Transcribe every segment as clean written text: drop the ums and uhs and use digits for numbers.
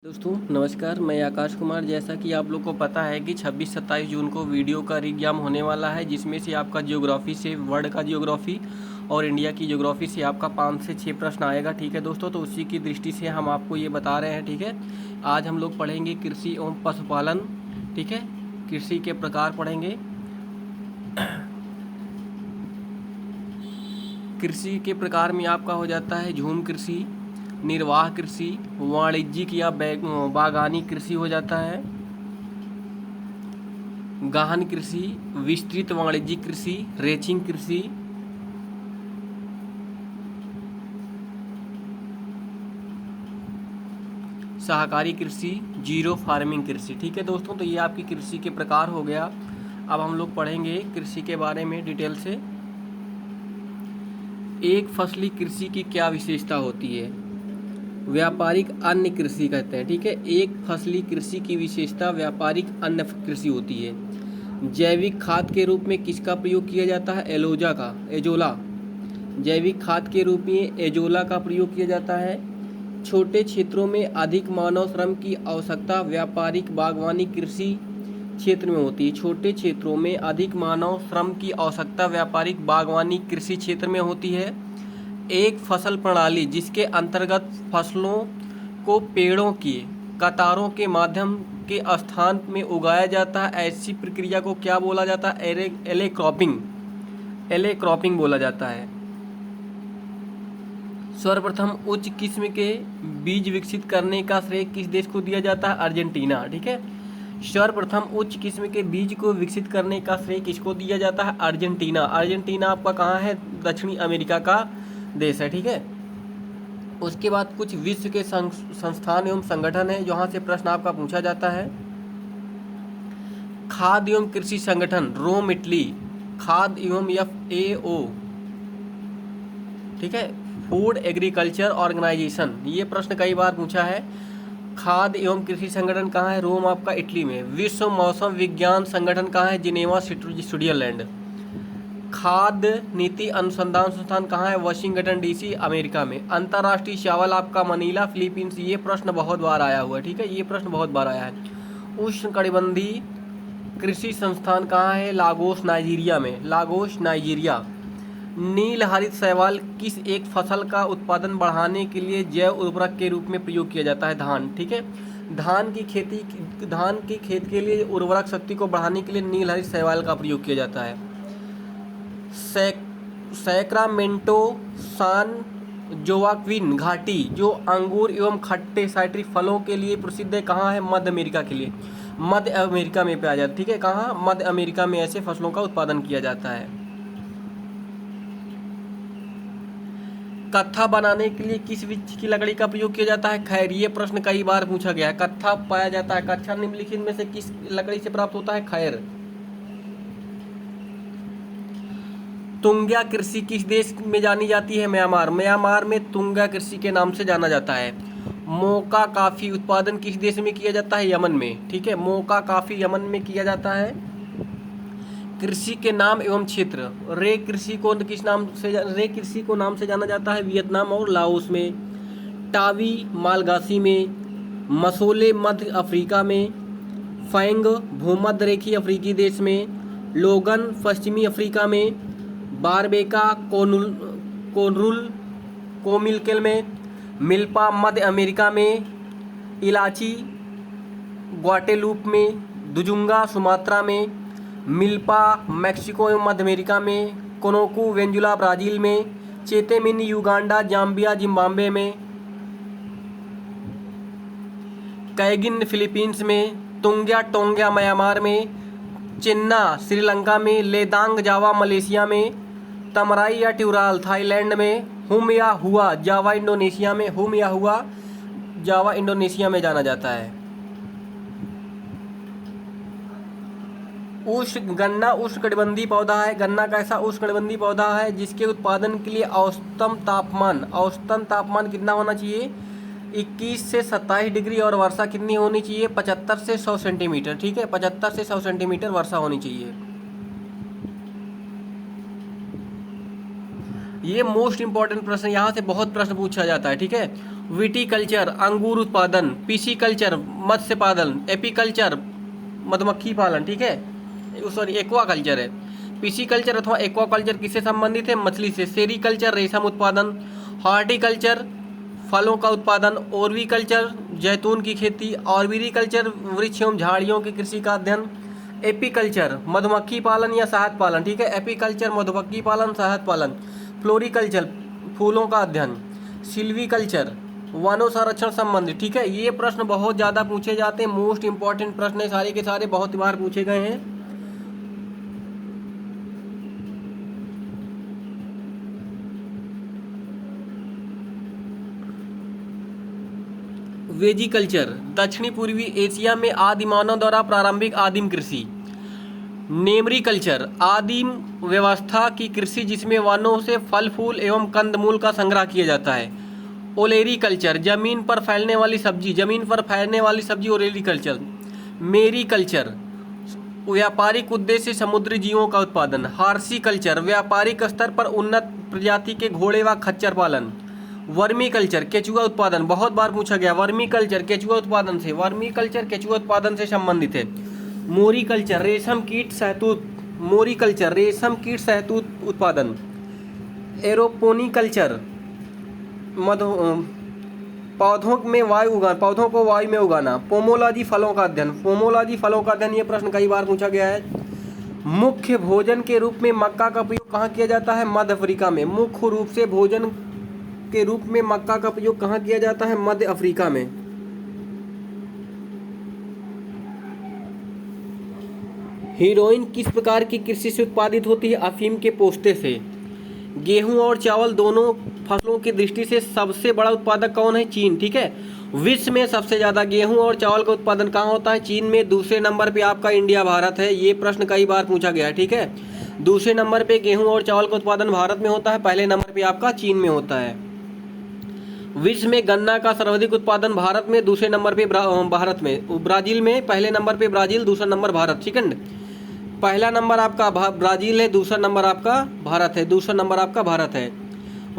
दोस्तों नमस्कार, मैं आकाश कुमार। जैसा कि आप लोग को पता है कि 26-27 जून को वीडियो का एग्जाम होने वाला है, जिसमें से आपका ज्योग्राफी से वर्ल्ड का ज्योग्राफी और इंडिया की ज्योग्राफी से आपका 5 से 6 प्रश्न आएगा। ठीक है दोस्तों, तो उसी की दृष्टि से हम आपको ये बता रहे हैं। ठीक है, आज हम लोग पढ़ेंगे कृषि एवं पशुपालन। ठीक है, कृषि के प्रकार पढ़ेंगे। कृषि के प्रकार में आपका हो जाता है झूम कृषि, निर्वाह कृषि, वाणिज्यिक या बागानी कृषि हो जाता है, गहन कृषि, विस्तृत वाणिज्यिक कृषि, रेचिंग कृषि, सहकारी कृषि, जीरो फार्मिंग कृषि। ठीक है दोस्तों, तो ये आपकी कृषि के प्रकार हो गया। अब हम लोग पढ़ेंगे कृषि के बारे में डिटेल से। एक फसली कृषि की क्या विशेषता होती है? व्यापारिक अन्य कृषि कहते हैं। ठीक है, एक फसली कृषि की विशेषता व्यापारिक अन्य कृषि होती है। जैविक खाद के रूप में किसका प्रयोग किया जाता है? एजोला। जैविक खाद के रूप में एजोला का प्रयोग किया जाता है। छोटे क्षेत्रों में अधिक मानव श्रम की आवश्यकता व्यापारिक बागवानी कृषि क्षेत्र में होती है। छोटे क्षेत्रों में अधिक मानव श्रम की आवश्यकता व्यापारिक बागवानी कृषि क्षेत्र में होती है। एक फसल प्रणाली जिसके अंतर्गत फसलों को पेड़ों की कतारों के माध्यम के स्थान में उगाया जाता है, ऐसी प्रक्रिया को क्या बोला जाता है? एले क्रॉपिंग बोला जाता है। सर्वप्रथम उच्च किस्म के बीज विकसित करने का श्रेय किस देश को दिया जाता है? अर्जेंटीना। ठीक है, सर्वप्रथम उच्च किस्म के बीज को विकसित करने का श्रेय किसको दिया जाता है? अर्जेंटीना। अर्जेंटीना आपका कहाँ है? दक्षिणी अमेरिका का देश है। ठीक है, उसके बाद कुछ विश्व के संस्थान एवं संगठन है जहाँ से प्रश्न आपका पूछा जाता है। खाद्य एवं कृषि संगठन रोम इटली, खाद्य एवं FAO। ठीक है, फूड एग्रीकल्चर ऑर्गेनाइजेशन, ये प्रश्न कई बार पूछा है। खाद्य एवं कृषि संगठन कहाँ है? रोम आपका इटली में। विश्व मौसम विज्ञान संगठन कहाँ है? Geneva Switzerland. खाद्य नीति अनुसंधान संस्थान कहाँ है? वाशिंगटन DC अमेरिका में। अंतर्राष्ट्रीय चावल आपका मनीला फिलीपींस। ये प्रश्न बहुत बार आया हुआ है। ठीक है, ये प्रश्न बहुत बार आया है। उष्णकटिबंधीय कृषि संस्थान कहाँ है? लागोस नाइजीरिया में। Lagos Nigeria. नील हरित शैवाल किस एक फसल का उत्पादन बढ़ाने के लिए जैव उर्वरक के रूप में प्रयोग किया जाता है? धान। ठीक है, धान की खेत के लिए उर्वरक शक्ति को बढ़ाने के लिए नील हरित शैवाल का प्रयोग किया जाता है। सैक्रामेंटो सान जोवाक्विन घाटी जो अंगूर एवं खट्टे साइट्रिक फलों के लिए प्रसिद्ध है, कहाँ है? मध्य अमेरिका के लिए। मध्य अमेरिका में पाया जाता है। ठीक है, कहाँ? मध्य अमेरिका में ऐसे फसलों का उत्पादन किया जाता है। कत्था बनाने के लिए किस वृक्ष की लकड़ी का प्रयोग किया जाता है? खैर। ये प्रश्न कई बार पूछा गया है। कत्था पाया जाता है, कत्था निम्नलिखित में से किस लकड़ी से प्राप्त होता है? खैर। तुंगा कृषि किस देश में जानी जाती है? म्यांमार। म्यांमार में तुंगा कृषि के नाम से जाना जाता है। मोका काफ़ी उत्पादन किस देश में किया जाता है? यमन में। ठीक है, मोका काफ़ी यमन में किया जाता है। कृषि के नाम एवं क्षेत्र। रे कृषि को नाम से जाना जाता है वियतनाम और लाओस में। टावी मालगासी में। मसोले मध्य अफ्रीका में। फैंग भूमध्य रेखीय अफ्रीकी देश में। लोगन पश्चिमी अफ्रीका में। बारबेका कोनरुल कोमिल्केल में। मिल्पा मध्य अमेरिका में। इलाची ग्वाटेलूप में। दुजुंगा सुमात्रा में। मिल्पा मैक्सिको एवं मध्य अमेरिका में। कोनोकू वेंजुला ब्राज़ील में। चेतेमिन युगांडा जाम्बिया जिम्बाब्वे में। कैगिन फिलीपींस में। तुंग्या टोंग्या म्यांमार में। चिन्ना श्रीलंका में। लेदांग जावा मलेशिया में। तमराई या ट्यूराल थाईलैंड में। हुम या हुआ जावा इंडोनेशिया में। हुम या हुआ जावा इंडोनेशिया में जाना जाता है। गन्ना उष्णकटिबंधीय पौधा है। गन्ना कैसा? उष्णकटिबंधीय पौधा है जिसके उत्पादन के लिए औसतन तापमान कितना होना चाहिए? 21 से 27 डिग्री और वर्षा कितनी होनी चाहिए? 75 से 100 सेंटीमीटर। ठीक है, 75 से 100 सेंटीमीटर वर्षा होनी चाहिए। ये मोस्ट इंपॉर्टेंट प्रश्न, यहाँ से बहुत प्रश्न पूछा जाता है। ठीक है, विटीकल्चर अंगूर उत्पादन, पिसीकल्चर मत्स्य पालन, एपीकल्चर मधुमक्खी पालन, ठीक है, सॉरी एक्वाकल्चर है। पिसीकल्चर अथवा एक्वाकल्चर किससे संबंधित है? मछली से। सेरीकल्चर रेशम उत्पादन, हॉर्टिकल्चर फलों का उत्पादन, ओर्विकल्चर जैतून की खेती, ऑर्बिरिकल्चर वृक्ष एवं झाड़ियों की कृषि का अध्ययन, एपीकल्चर मधुमक्खी पालन या शहद पालन, ठीक है, एपीकल्चर मधुमक्खी पालन शहद पालन, फ्लोरिकल्चर फूलों का अध्ययन, सिल्वीकल्चर वनों संरक्षण संबंधी, ठीक है। ये प्रश्न बहुत ज़्यादा पूछे जाते हैं, मोस्ट इंपॉर्टेंट प्रश्न है, सारे के सारे बहुत बार पूछे गए हैं। वेजिकल्चर दक्षिणी पूर्वी एशिया में आदि मानव द्वारा प्रारंभिक आदिम कृषि। नेमरीकल्चर आदिम व्यवस्था की कृषि जिसमें वनों से फल फूल एवं कंदमूल का संग्रह किया जाता है। ओलेरीकल्चर जमीन पर फैलने वाली सब्जी, ओलेरीकल्चर। मेरीकल्चर व्यापारिक उद्देश्य से समुद्री जीवों का उत्पादन। हार्सिकल्चर व्यापारिक स्तर पर उन्नत प्रजाति के घोड़े व खच्चर पालन। वर्मीकल्चर केचुआ उत्पादन, बहुत बार पूछा गया, वर्मीकल्चर केचुआ उत्पादन से संबंधित है। मोरीकल्चर रेशम कीट शहतूत उत्पादन। एरोपोनिकल्चर पौधों को वायु में उगाना। पोमोलॉजी फलों का अध्ययन, ये प्रश्न कई बार पूछा गया है। मुख्य भोजन के रूप में मक्का का प्रयोग कहाँ किया जाता है? मध्य अफ्रीका में। मुख्य रूप से भोजन के रूप में मक्का का प्रयोग कहाँ किया जाता है? मध्य अफ्रीका में। हीरोइन किस प्रकार की कृषि से उत्पादित होती है? अफीम के पोस्ते से। गेहूं और चावल दोनों फसलों की दृष्टि से सबसे बड़ा उत्पादक कौन है? चीन, ठीक है। विश्व में सबसे ज़्यादा गेहूं और चावल का उत्पादन कहाँ होता है? चीन में। दूसरे नंबर पे आपका इंडिया भारत है, ये प्रश्न कई बार पूछा गया है, ठीक है। दूसरे नंबर पे गेहूं और चावल का उत्पादन भारत में होता है, पहले नंबर पे आपका चीन में होता है। विश्व में गन्ना का सर्वाधिक उत्पादन भारत में, दूसरे नंबर पे ब्राजील में, पहले नंबर पे ब्राजील, दूसरा नंबर भारत, सेकंड। पहला नंबर आपका ब्राजील है, दूसरा नंबर आपका भारत है।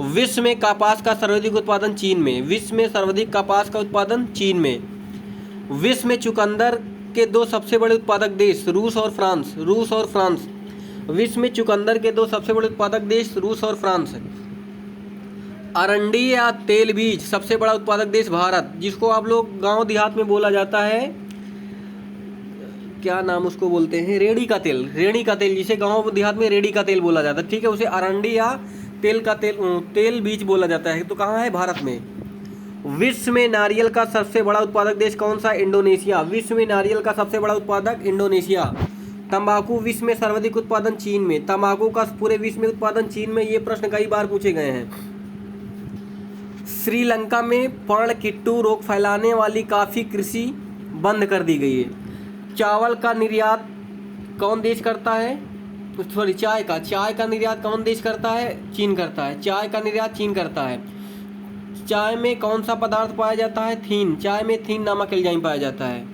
विश्व में कपास का सर्वाधिक उत्पादन चीन में। विश्व में चुकंदर के दो सबसे बड़े उत्पादक देश रूस और फ्रांस। विश्व में चुकंदर के दो सबसे बड़े उत्पादक देश रूस और फ्रांस। अरंडी या तेल बीज सबसे बड़ा उत्पादक देश भारत, जिसको आप लोग गांव देहात में बोला जाता है, क्या नाम उसको बोलते हैं? रेड़ी का तेल, जिसे गांव देहात में रेड़ी का तेल बोला जाता है, ठीक है। उसे अरंडी या तेल बीज बोला जाता है। तो कहाँ है? भारत में। विश्व में नारियल का सबसे बड़ा उत्पादक देश कौन सा? इंडोनेशिया। विश्व में नारियल का सबसे बड़ा उत्पादक इंडोनेशिया। तंबाकू विश्व में सर्वाधिक उत्पादन चीन में। तंबाकू का पूरे विश्व में उत्पादन चीन में, ये प्रश्न कई बार पूछे गए हैं। श्रीलंका में पर्णकिट्टू रोग फैलाने वाली काफ़ी कृषि बंद कर दी गई है। चावल का निर्यात कौन देश करता है? चाय का निर्यात कौन देश करता है? चीन करता है। चाय का निर्यात चीन करता है। चाय में कौन सा पदार्थ पाया जाता है? थीन। चाय में थीन नामक एंजाइम पाया जाता है।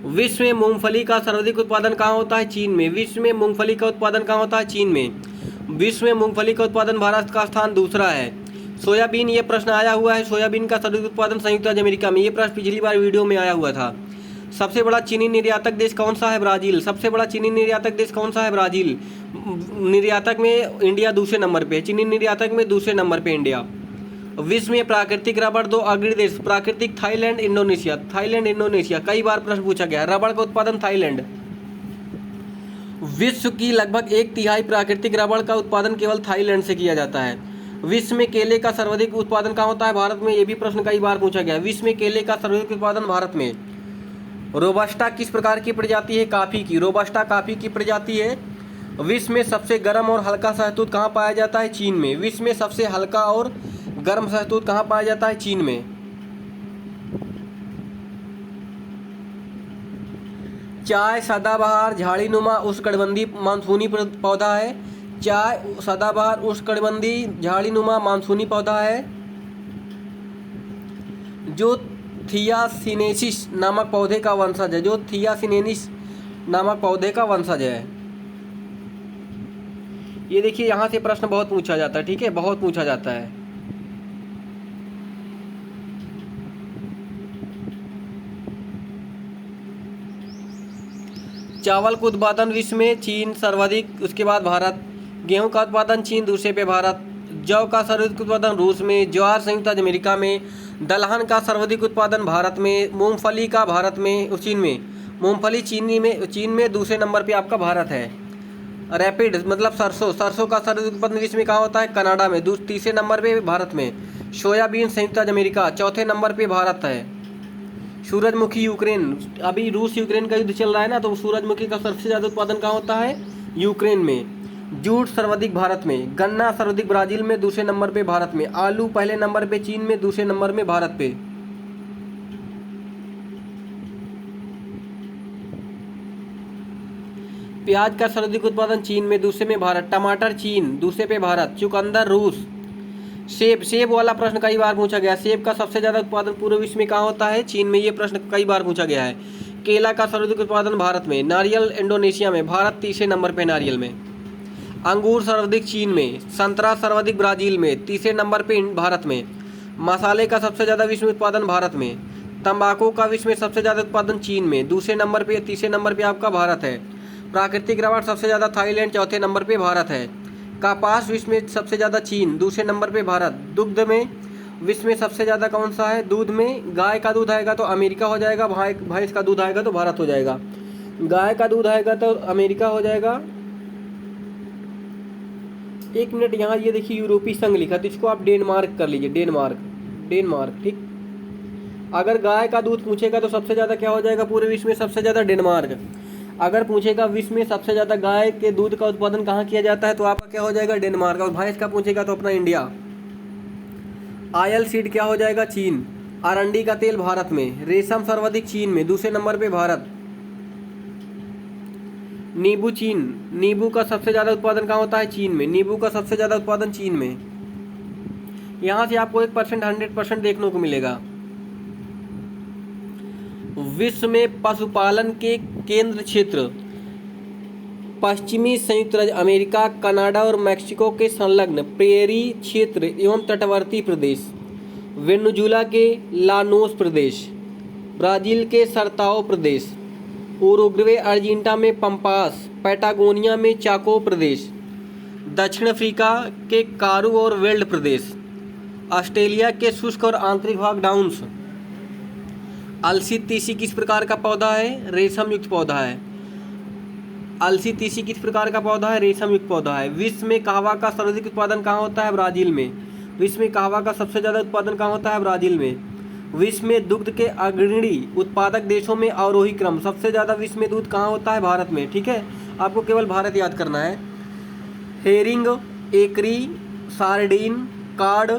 विश्व में मूंगफली का सर्वाधिक उत्पादन कहाँ होता है? चीन में। विश्व में मूंगफली का उत्पादन कहाँ होता है? चीन में। विश्व में मूंगफली का उत्पादन भारत का स्थान दूसरा है। सोयाबीन, ये प्रश्न आया हुआ है, सोयाबीन का सर्वाधिक उत्पादन संयुक्त राज्य अमेरिका में। ये प्रश्न पिछली बार वीडियो में आया हुआ था। सबसे बड़ा चीनी निर्यातक देश कौन सा है? ब्राज़ील। निर्यातक में इंडिया दूसरे नंबर पे, चीनी निर्यातक में दूसरे नंबर पे इंडिया। विश्व में प्राकृतिक रबड़ दो अग्रणी देश, प्राकृतिक थाईलैंड इंडोनेशिया। कई बार प्रश्न पूछा गया। रबड़ का उत्पादन थाईलैंड। विश्व की लगभग 1/3 प्राकृतिक रबड़ का उत्पादन केवल थाईलैंड से किया जाता है। विश्व में केले का सर्वाधिक उत्पादन कहाँ होता है? भारत में। ये भी प्रश्न कई बार पूछा गया। विश्व में केले का सर्वाधिक उत्पादन भारत में। रोबस्टा किस प्रकार की प्रजाति है? काफ़ी की। रोबस्टा काफ़ी की प्रजाति है। विश्व में सबसे गर्म और हल्का शहतूत कहाँ पाया जाता है? चीन में। विश्व में सबसे हल्का और गर्म शहतूत कहाँ पाया जाता है? चीन में। चाय सदाबहार झाड़ीनुमा उष्णकटिबंधीय मानसूनी पौधा है। चाय सदाबहार उष्णकटिबंधीय झाड़ीनुमा मानसूनी पौधा है जो थियासिनेसिस नामक पौधे का वंशज है। ये देखिए यहाँ से प्रश्न बहुत पूछा जाता है, ठीक है, बहुत पूछा जाता है। चावल का उत्पादन विश्व में चीन सर्वाधिक, उसके बाद भारत। गेहूं का उत्पादन चीन, दूसरे पे भारत। जौ का सर्वाधिक उत्पादन रूस में। ज्वार संयुक्त राज्य अमेरिका में। दलहन का सर्वाधिक उत्पादन भारत में। मूंगफली का भारत में, चीन में। मूंगफली चीन में दूसरे नंबर पे आपका भारत है। रैपिड मतलब सरसों, सरसों का सर्वाधिक उत्पादन विश्व में कहाँ होता है? कनाडा में। तीसरे नंबर पे भारत में। सोयाबीन संयुक्त राज्य अमेरिका, चौथे नंबर पे भारत है। सूरजमुखी यूक्रेन, अभी रूस यूक्रेन का युद्ध चल रहा है ना, तो सूरजमुखी का सबसे ज़्यादा उत्पादन कहाँ होता है? यूक्रेन में। जूट सर्वाधिक भारत में। गन्ना सर्वाधिक ब्राज़ील में, दूसरे नंबर पे भारत में। आलू पहले नंबर पे चीन में, दूसरे नंबर में भारत पे। प्याज का सर्वाधिक उत्पादन चीन में, दूसरे में भारत। टमाटर चीन, दूसरे पे भारत। चुकंदर रूस। सेब वाला प्रश्न कई बार पूछा गया। सेब का सबसे ज़्यादा उत्पादन पूरे विश्व में कहाँ होता है? चीन में। ये प्रश्न कई बार पूछा गया है। केला का सर्वाधिक उत्पादन भारत में। नारियल इंडोनेशिया में, भारत तीसरे नंबर पे नारियल में। अंगूर सर्वाधिक चीन में। संतरा सर्वाधिक ब्राज़ील में, तीसरे नंबर पे भारत में। मसाले का सबसे ज़्यादा विश्व में उत्पादन भारत में। तंबाकू का विश्व में सबसे ज़्यादा उत्पादन चीन में, दूसरे नंबर पे, तीसरे नंबर पे आपका भारत है। प्राकृतिक रबड़ सबसे ज़्यादा थाईलैंड, चौथे नंबर पे भारत है। कपास विश्व में सबसे ज़्यादा चीन, दूसरे नंबर पे भारत। दुग्ध में विश्व में सबसे ज़्यादा कौन सा है? दूध में गाय का दूध आएगा तो अमेरिका हो जाएगा, भैंस का दूध आएगा तो भारत हो जाएगा। गाय का दूध आएगा तो अमेरिका हो जाएगा। एक मिनट, यहाँ ये देखिए यूरोपीय संघ लिखा, तो इसको आप डेनमार्क कर लीजिए। डेनमार्क ठीक। अगर गाय का दूध पूछेगा तो सबसे ज़्यादा क्या हो जाएगा पूरे विश्व में? सबसे ज़्यादा डेनमार्क। अगर पूछेगा विश्व में सबसे ज़्यादा गाय के दूध का उत्पादन कहाँ किया जाता है, तो आपका क्या हो जाएगा? डेनमार्क। और भैंस का पूछेगा तो अपना इंडिया। ऑयल सीड क्या हो जाएगा? चीन। अरंडी का तेल भारत में। रेशम सर्वाधिक चीन में, दूसरे नंबर पे भारत। नींबू चीन, नींबू का सबसे ज़्यादा उत्पादन कहाँ होता है? चीन में। नींबू का सबसे ज़्यादा उत्पादन चीन में। यहाँ से आपको 1% 100% देखने को मिलेगा। विश्व में पशुपालन के केंद्र क्षेत्र पश्चिमी संयुक्त राज्य अमेरिका, कनाडा और मैक्सिको के संलग्न प्रेरी क्षेत्र एवं तटवर्ती प्रदेश। वेनेजुला के लानोस प्रदेश, ब्राज़ील के सरताओ प्रदेश, उरुग्वे अर्जेंटीना में पंपास, पैटागोनिया में चाको प्रदेश, दक्षिण अफ्रीका के कारू और वेल्ड प्रदेश, ऑस्ट्रेलिया के शुष्क और आंतरिक भाग डाउन्स। अलसी तीसी किस प्रकार का पौधा है? रेशम युक्त पौधा है। अलसी तीसी किस प्रकार का पौधा है? रेशम युक्त पौधा है। विश्व में कहवा का सर्वाधिक उत्पादन कहाँ होता है? ब्राज़ील में। विश्व में कहवा का सबसे ज़्यादा उत्पादन कहाँ होता है? ब्राज़ील में। विश्व में दुग्ध के अग्रणी उत्पादक देशों में आरोही क्रम, सबसे ज़्यादा विश्व में दूध कहाँ होता है? भारत में। ठीक है, आपको केवल भारत याद करना है। हेरिंग, एकरी, सार्डीन, कार्ड,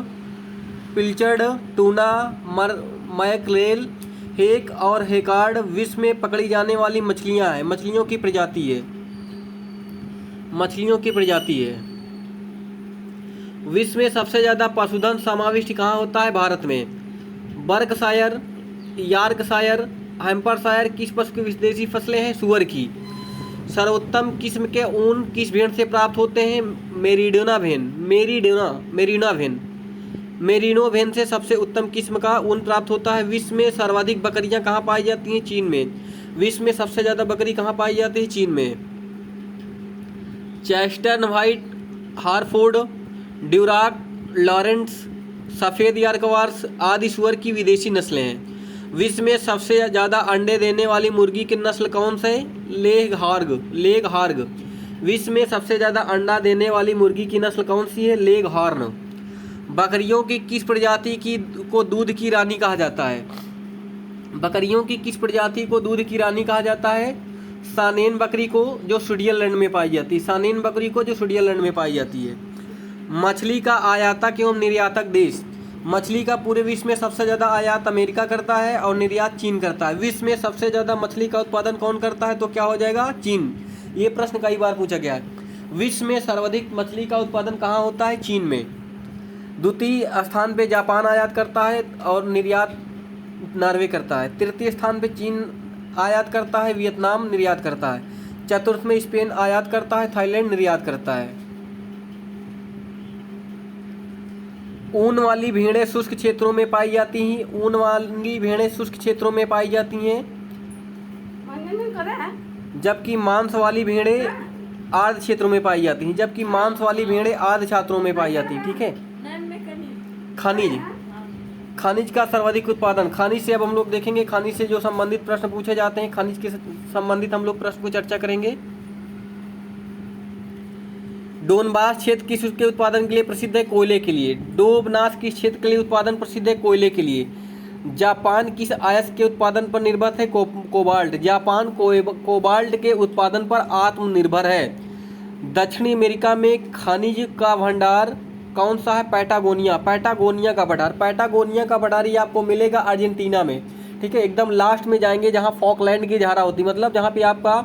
पिल्चर्ड, टूना, मैकरेल, हेक और हेकार्ड विश्व में पकड़ी जाने वाली मछलियां हैं। मछलियों की प्रजाति है। विश्व में सबसे ज़्यादा पशुधन समाविष्ट कहाँ होता है? भारत में। बर्कशायर, यॉर्कशायर, हैम्पशायर किस पशु की विदेशी फसलें हैं? सुअर की। सर्वोत्तम किस्म के ऊन किस भेड़ से प्राप्त होते हैं? मेरिनो भेड़ से सबसे उत्तम किस्म का ऊन प्राप्त होता है। विश्व में सर्वाधिक बकरियां कहाँ पाई जाती हैं? चीन में। विश्व में सबसे ज़्यादा बकरी कहाँ पाई जाती है? चीन में। चेस्टर्न व्हाइट, हारफोर्ड, ड्यूराक, लॉरेंस, सफ़ेद यॉर्कशायर आदि सुअर की विदेशी नस्लें हैं। विश्व में सबसे ज़्यादा अंडे देने वाली मुर्गी की नस्ल कौन सा है? लेगहॉर्न। विश्व में सबसे ज़्यादा अंडा देने वाली मुर्गी की नस्ल कौन सी है? लेगहॉर्न। बकरियों की किस प्रजाति को दूध की रानी कहा जाता है? बकरियों की किस प्रजाति को दूध की रानी कहा जाता है? सानेन बकरी को, जो स्विट्जरलैंड में पाई जाती है। सानेन बकरी को, जो स्विट्जरलैंड में पाई जाती है। मछली का आयातक एवं निर्यातक देश। मछली का पूरे विश्व में सबसे ज़्यादा आयात अमेरिका करता है और निर्यात चीन करता है। विश्व में सबसे ज़्यादा मछली का उत्पादन कौन करता है? तो क्या हो जाएगा? चीन। ये प्रश्न कई बार पूछा गया है। विश्व में सर्वाधिक मछली का उत्पादन कहाँ होता है? चीन में। द्वितीय स्थान पे जापान आयात करता है और निर्यात नॉर्वे करता है। तृतीय स्थान पे चीन आयात करता है, वियतनाम निर्यात करता है। चतुर्थ में स्पेन आयात करता है, थाईलैंड निर्यात करता है। ऊन वाली भेड़ें शुष्क क्षेत्रों में पाई जाती हैं। ऊन वाली भेड़ें शुष्क क्षेत्रों में पाई जाती हैं, जबकि मांस वाली भेड़ें आर्द्र क्षेत्रों में पाई जाती हैं। जबकि मांस वाली भेड़ें आर्द्र क्षेत्रों में पाई जाती हैं। ठीक है। खनिज, खनिज का सर्वाधिक उत्पादन। खनिज से अब हम लोग देखेंगे, खनिज से जो संबंधित प्रश्न पूछे जाते हैं, खनिज के संबंधित हम लोग प्रश्न को चर्चा करेंगे। डोनबास क्षेत्र किस के उत्पादन के लिए प्रसिद्ध है? कोयले के लिए। डोबनास किस क्षेत्र के लिए उत्पादन प्रसिद्ध है? कोयले के लिए। जापान किस अयस्क के उत्पादन पर निर्भर है? कोबाल्ट। जापान कोबाल्ट के उत्पादन पर आत्मनिर्भर है। दक्षिणी अमेरिका में खनिज का भंडार कौन सा है? पैटागोनिया। पैटागोनिया का भंडार, पैटागोनिया का भंडार ये आपको मिलेगा अर्जेंटीना में। ठीक है, एकदम लास्ट में जाएंगे जहाँ फॉकलैंड की धारा होती है, मतलब जहाँ पे आपका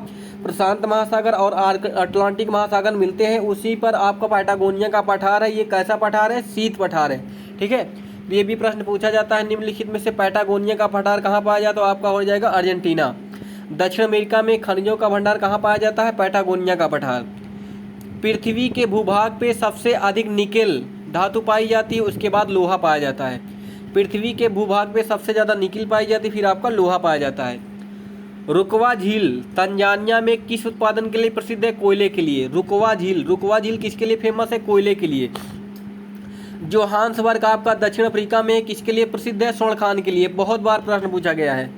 प्रशांत महासागर और अटलांटिक महासागर मिलते हैं, उसी पर आपका पैटागोनिया का पठार है। ये कैसा पठार है? शीत पठार है। ठीक है, ये भी प्रश्न पूछा जाता है निम्नलिखित में से पैटागोनिया का पठार कहाँ पाया जाता है? तो आपका हो जाएगा अर्जेंटीना। दक्षिण अमेरिका में खनिजों का भंडार कहाँ पाया जाता है? पैटागोनिया का पठार। पृथ्वी के भूभाग पे सबसे अधिक निकेल धातु पाई जाती है, उसके बाद लोहा पाया जाता है। पृथ्वी के भूभाग पे सबसे ज़्यादा निकेल पाई जाती है, फिर आपका लोहा पाया जाता है। रुकवा झील तंजानिया में किस उत्पादन के लिए प्रसिद्ध है? कोयले के लिए। रुकवा झील किसके लिए फेमस है? कोयले के लिए। जोहान्सबर्ग आपका दक्षिण अफ्रीका में किसके लिए प्रसिद्ध है? स्वर्ण खान के लिए। बहुत बार प्रश्न पूछा गया है।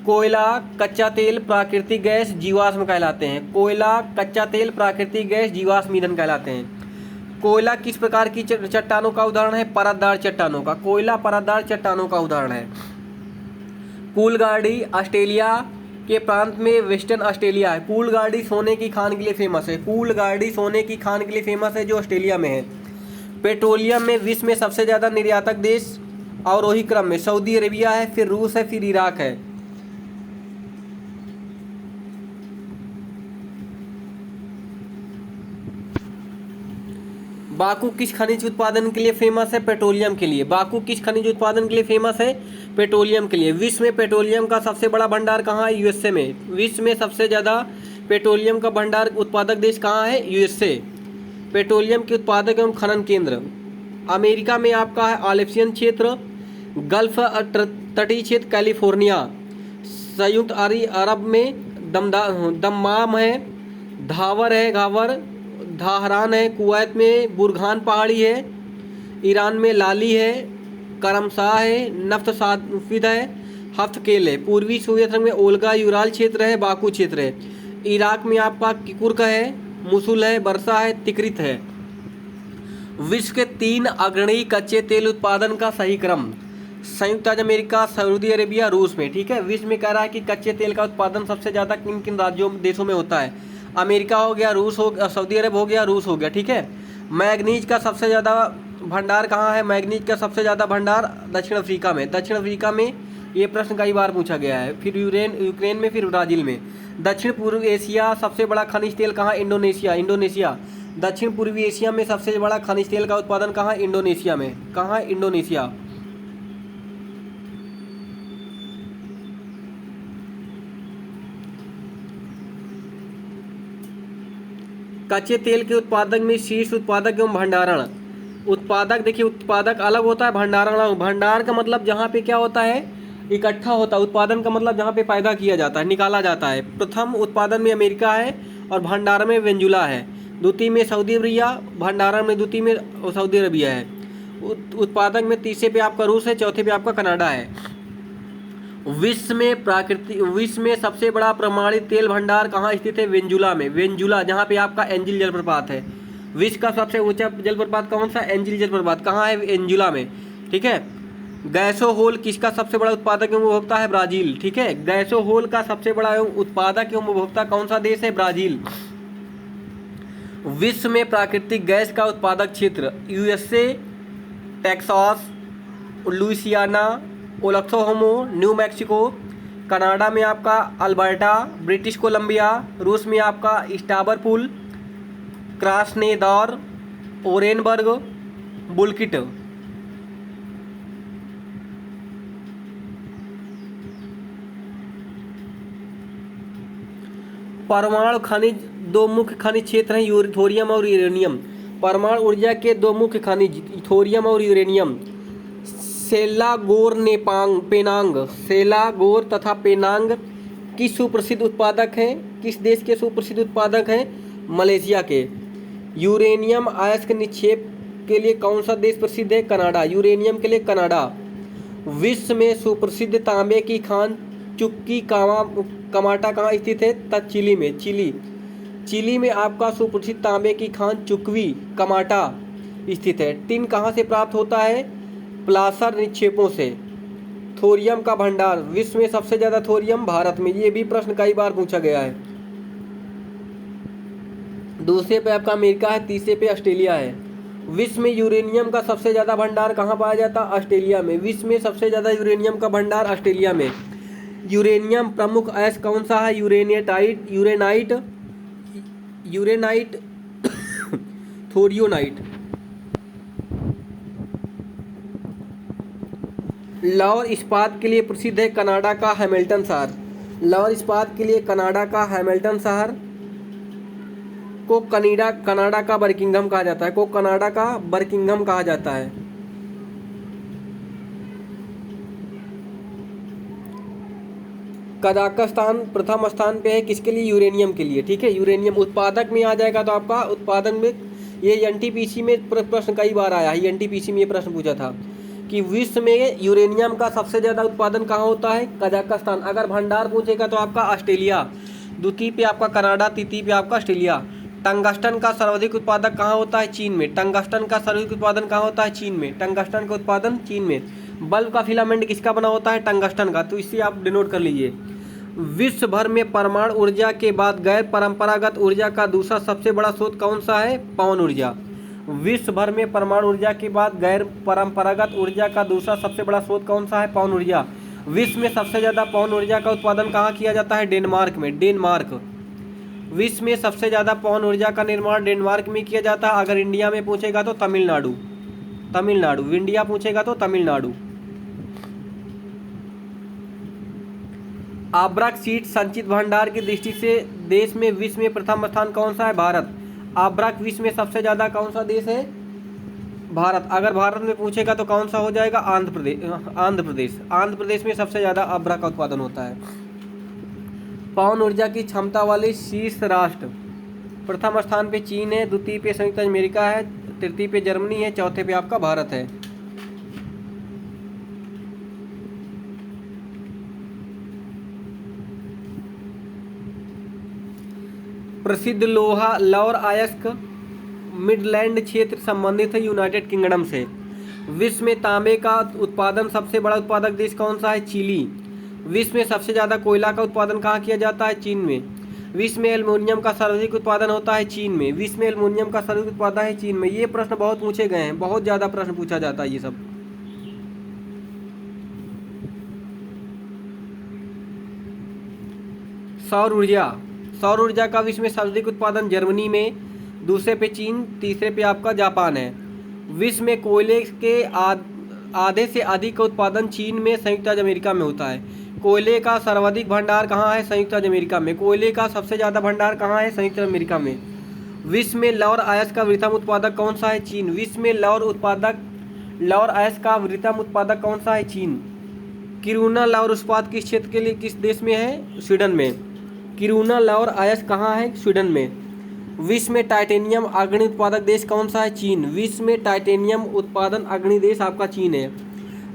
कोयला, कच्चा तेल, प्राकृतिक गैस, जीवाश्म कहलाते हैं। कोयला, कच्चा तेल, प्राकृतिक गैस, जीवाश्म ईंधन कहलाते हैं। कोयला किस प्रकार की चट्टानों का उदाहरण है? परतदार चट्टानों का। कोयला परतदार चट्टानों का उदाहरण है। कूलगार्डी ऑस्ट्रेलिया के प्रांत में वेस्टर्न ऑस्ट्रेलिया है। कूलगार्डी सोने की खान के लिए फेमस है। कूलगार्डी सोने की खान के लिए फेमस है, जो ऑस्ट्रेलिया में है। पेट्रोलियम में विश्व में सबसे ज़्यादा निर्यातक देश अवरोही क्रम में सऊदी अरेबिया है, फिर रूस है, फिर इराक है। बाकू किस खनिज उत्पादन के लिए फेमस है? पेट्रोलियम के लिए। बाकू किस खनिज उत्पादन के लिए फेमस है? पेट्रोलियम के लिए। विश्व में पेट्रोलियम का सबसे बड़ा भंडार कहाँ है? यूएसए में। विश्व में सबसे ज़्यादा पेट्रोलियम का भंडार उत्पादक देश कहाँ है? यूएसए। पेट्रोलियम के उत्पादक एवं खनन केंद्र अमेरिका में आपका है आलेप्सियन क्षेत्र, गल्फ तटीय क्षेत्र कैलिफोर्निया, संयुक्त अरब में दम्माम है, धावर है, घावर धाहरान है, कुवैत में बुरहान पहाड़ी है, ईरान में लाली है, करमशाह है, नफ्त साफिद है, हफ्तकेल है। पूर्वी सोवियत संघ में ओल्गा यूराल क्षेत्र है, बाकू क्षेत्र है। इराक में आपका किकुर्क है, मुसुल है, बरसा है, तिकरित है। विश्व के 3 अग्रणी कच्चे तेल उत्पादन का सही क्रम। संयुक्त राज्य अमेरिका, सऊदी अरेबिया, रूस में। ठीक है, विश्व में कह रहा है कि कच्चे तेल का उत्पादन सबसे ज़्यादा किन किन राज्यों देशों में होता है? अमेरिका हो गया, रूस हो गया, सऊदी अरब हो गया, रूस हो गया। ठीक है। मैग्नीज का सबसे ज़्यादा भंडार कहाँ है? मैग्नीज का सबसे ज़्यादा भंडार दक्षिण अफ्रीका में। दक्षिण अफ्रीका में ये प्रश्न कई बार पूछा गया है। फिर यूक्रेन में, फिर ब्राज़ील में। दक्षिण पूर्व एशिया सबसे बड़ा खनिज तेल कहाँ? इंडोनेशिया। इंडोनेशिया दक्षिण पूर्वी एशिया में सबसे बड़ा खनिज तेल का उत्पादन कहाँ? इंडोनेशिया में। कहाँ? इंडोनेशिया। कच्चे तेल के उत्पादक में शीर्ष उत्पादक एवं भंडारण। उत्पादक देखिए, उत्पादक अलग होता है, भंडारण अलग। भंडार का मतलब जहाँ पे क्या होता है? इकट्ठा होता है। उत्पादन का मतलब जहाँ पे पैदा किया जाता है, निकाला जाता है। प्रथम उत्पादन में अमेरिका है और भंडारण में वेनेजुला है। द्वितीय में सऊदी अरबिया, भंडारण में द्वितीय में सऊदी अरबिया है। उत्पादक में तीसरे पे आपका रूस है, चौथे पे आपका कनाडा है। विश्व में सबसे बड़ा प्रमाणित तेल भंडार कहाँ स्थित है? वेनेजुला में। वेनेजुला, जहाँ पे आपका एंजिल जलप्रपात है। विश्व का सबसे ऊंचा जलप्रपात कौन सा? एंजिल जलप्रपात। कहाँ है? वेनेजुला में। ठीक है। गैसोहोल किसका सबसे बड़ा उत्पादक एवं उपभोक्ता है? ब्राजील। ठीक है, गैसोहोल का सबसे बड़ा एवं उत्पादक एवं उपभोक्ता कौन सा देश है? ब्राजील। विश्व में प्राकृतिक गैस का उत्पादक क्षेत्र USA, Texas, Louisiana, Oklahoma, new Mexico. Canada में आपका अल्बर्टा, ब्रिटिश कोलंबिया। रूस में आपका स्टावरपूल, क्रास्नोदार, ओरेनबर्ग, बुलकिट। परमाणु खनिज 2 मुख्य खनिज क्षेत्र हैं, थोरियम और यूरेनियम। परमाणु ऊर्जा के दो मुख्य खनिज थोरियम और यूरेनियम सेलागोर पेनांग सेलागोर तथा पेनांग की सुप्रसिद्ध उत्पादक हैं। किस देश के सुप्रसिद्ध उत्पादक हैं? मलेशिया के। यूरेनियम अयस्क निक्षेप के लिए कौन सा देश प्रसिद्ध है? कनाडा। यूरेनियम के लिए कनाडा। विश्व में सुप्रसिद्ध तांबे की खान चुक्की कमाटा कहाँ स्थित है? चिली में। चिली में आपका सुप्रसिद्ध तांबे की खान चुकवी कमाटा स्थित है। टिन कहाँ से प्राप्त होता है? प्लासर निक्षेपों से। थोरियम का भंडार, विश्व में सबसे ज्यादा थोरियम भारत में। ये भी प्रश्न कई बार पूछा गया है। दूसरे पे आपका अमेरिका है, तीसरे पे ऑस्ट्रेलिया है। विश्व में यूरेनियम का सबसे ज्यादा भंडार कहाँ पाया जाता है? ऑस्ट्रेलिया में। विश्व में सबसे ज्यादा यूरेनियम का भंडार ऑस्ट्रेलिया में। यूरेनियम प्रमुख अयस्क कौन सा है? यूरेनाइट थोरियोनाइट। लौह इस्पात के लिए प्रसिद्ध है कनाडा का हैमिल्टन शहर। लौह इस्पात के लिए कनाडा का हैमिल्टन शहर को कनाडा का बर्किंघम कहा जाता है। कनाडा का बर्किंघम कहा जाता है। कजाकिस्तान प्रथम स्थान पे है किसके लिए? यूरेनियम के लिए। ठीक है, यूरेनियम उत्पादक में आ जाएगा तो आपका उत्पादन में ये एनटीपीसी में प्रश्न कई बार आया है। एनटीपीसी में ये प्रश्न पूछा था कि विश्व में यूरेनियम का सबसे ज़्यादा उत्पादन कहाँ होता है? कजाकिस्तान। अगर भंडार पूछेगा तो आपका ऑस्ट्रेलिया। द्वितीय पे आपका कनाडा, तृतीय पे आपका ऑस्ट्रेलिया। टंगस्टन का सर्वाधिक उत्पादक कहाँ होता है? चीन में। टंगस्टन का सर्वाधिक उत्पादन कहाँ होता है? चीन में। टंगस्टन का उत्पादन चीन में। बल्ब का फिलामेंट किसका बना होता है? टंगस्टन का। तो इसे आप डिनोट कर लीजिए। विश्व भर में परमाणु ऊर्जा के बाद गैर परंपरागत ऊर्जा का दूसरा सबसे बड़ा स्रोत कौन सा है? पवन ऊर्जा। विश्व भर में परमाणु ऊर्जा के बाद गैर परंपरागत ऊर्जा का दूसरा सबसे बड़ा स्रोत कौन सा है? पवन ऊर्जा। विश्व में सबसे ज़्यादा पवन ऊर्जा का उत्पादन कहाँ किया जाता है? डेनमार्क में। डेनमार्क। विश्व में सबसे ज़्यादा पवन ऊर्जा का निर्माण डेनमार्क में किया जाता है। अगर इंडिया में पूछेगा तो तमिलनाडु। इंडिया पूछेगा तो तमिलनाडु। आब्रक सीट संचित भंडार की दृष्टि से देश में विश्व में प्रथम स्थान कौन सा है? भारत। आब्रक विश्व में सबसे ज़्यादा कौन सा देश है? भारत। अगर भारत में पूछेगा तो कौन सा हो जाएगा? आंध्र प्रदेश में सबसे ज़्यादा आब्रक का उत्पादन होता है। पवन ऊर्जा की क्षमता वाले शीर्ष राष्ट्र, प्रथम स्थान पे चीन है, द्वितीय पे संयुक्त अमेरिका है, तृतीय पे जर्मनी है, चौथे पे आपका भारत है। प्रसिद्ध लौह अयस्क मिडलैंड क्षेत्र संबंधित है यूनाइटेड किंगडम से। विश्व में तांबे का उत्पादन सबसे बड़ा उत्पादक देश कौन सा है? चिली। विश्व में सबसे ज़्यादा कोयला का उत्पादन कहाँ किया जाता है? चीन में। विश्व में एल्युमिनियम का सर्वाधिक उत्पादन होता है चीन में। विश्व में एल्युमिनियम का सर्वाधिक उत्पादन है चीन में। ये प्रश्न बहुत पूछे गए हैं, बहुत ज़्यादा प्रश्न पूछा जाता है ये सब। सौर ऊर्जा का विश्व में सर्वाधिक उत्पादन जर्मनी में, दूसरे पे चीन, तीसरे पे आपका जापान है। विश्व में कोयले के आधे से अधिक का उत्पादन चीन में, संयुक्त राज्य अमेरिका में होता है। कोयले का सर्वाधिक भंडार कहाँ है? संयुक्त राज्य अमेरिका में। कोयले का सबसे ज़्यादा भंडार कहाँ है? संयुक्त राज्य अमेरिका में। विश्व में लौह अयस्क का वृहत्तम उत्पादक कौन सा है? चीन। विश्व में लौह अयस्क का वृहत्तम उत्पादक कौन सा है? चीन। किरूना लौह इस्पात किस क्षेत्र के लिए किस देश में है? स्वीडन में। किरूना लौह अयस्क कहाँ है? स्वीडन में। विश्व में टाइटेनियम अग्रणी उत्पादक देश कौन सा है? चीन। विश्व में टाइटेनियम उत्पादन अग्रणी देश आपका चीन है।